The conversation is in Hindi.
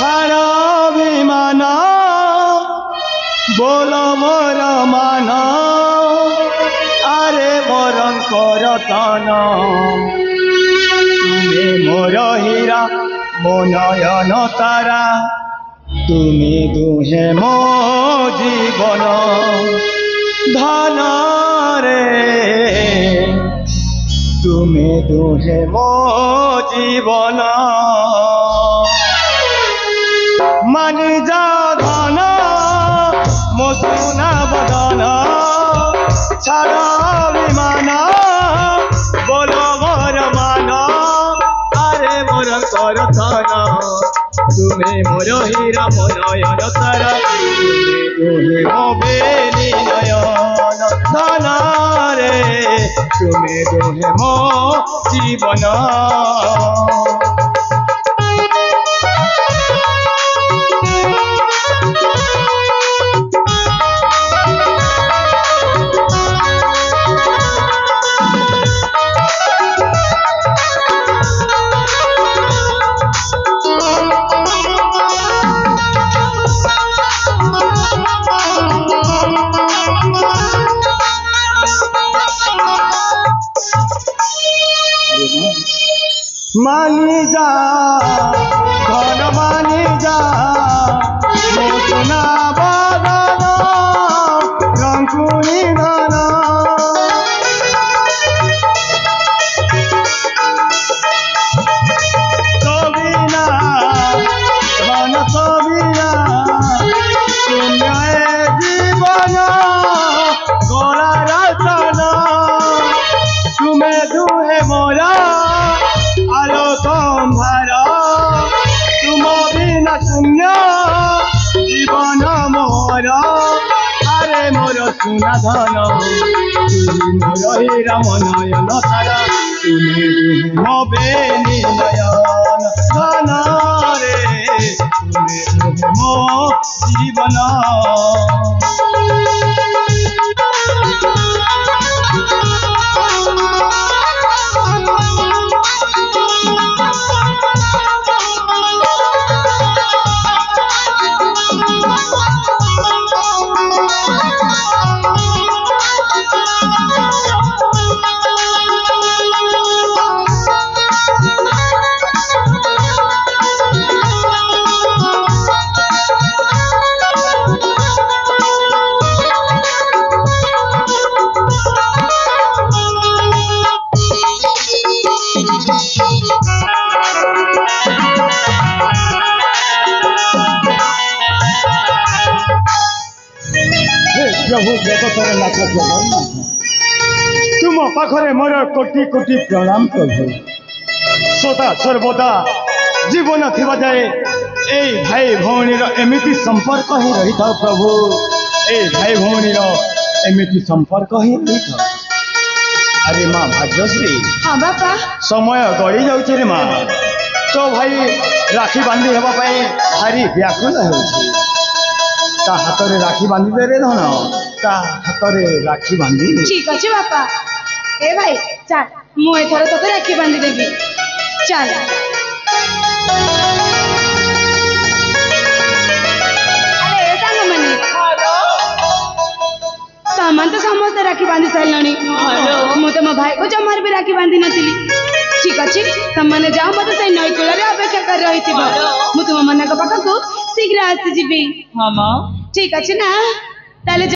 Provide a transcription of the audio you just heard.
छाड़ा विमान बोल मोर मान आरे मोर करतन तुमे मोर हीरा मो नयन तारा तुमे दुहे मो जीवन धन रे तुमे दुहे मो जीवन मानि जा धन मो सुना बदन छाड़ा विमान बोल मोर मान आरे मोर करतन तुमे मोर हीरा मो नयन तारा तुमे मो बेली नयन धन रे तुमे दुहे मो जीवन मानी जा धन मानी जा मो सुना बदन रंकुनी धन तबिना धन तबिना शून्य जीवन गला रतन तुमे दुहे मोरा आलो तुम्हार तुम बिना शून्य जीवन मोर आरे मोर सुना धन तुम मोर हीरा मो नयन तारा तुमे दुहे मो बेली नयन धन रे तुमे दुहे मो जीवन प्रभु जगतर नाथ जगन्नाथ तुम पाखरे मोर कोटि कोटि प्रणाम प्रभु सदा सर्वदा जीवन थिबा जाए ए भाई भौणीर एमिति संपर्क ही रही था प्रभु ए भाई भौणीर एमिति संपर्क ही रही था अरे माँ भाग्यश्री हाँ बापा समय गड़ी जाउछि रे माँ तो भाई राखी बांधी हेबा पाई भारी व्याकुल होउछि ता हाथ रे राखी बांधी दे रे धन ता हाथ रे राखी बांधी ठीक अच्छे बापा ए भाई चल मु एथर तोते राखी बांधी देबी चल अरे सांग मने सामान तो समस्त राखी बांधी सारलणी मु तो मो भाई को जमार भी राखी बांधी नथिली ठीक अच्छे तमने जाओ मते से नई कूल रे अपेक्षा कर रही थी मु तुम मन का पाखा को शीघ्र आसी जीबी हां मां ठीक अच्छे ना ताले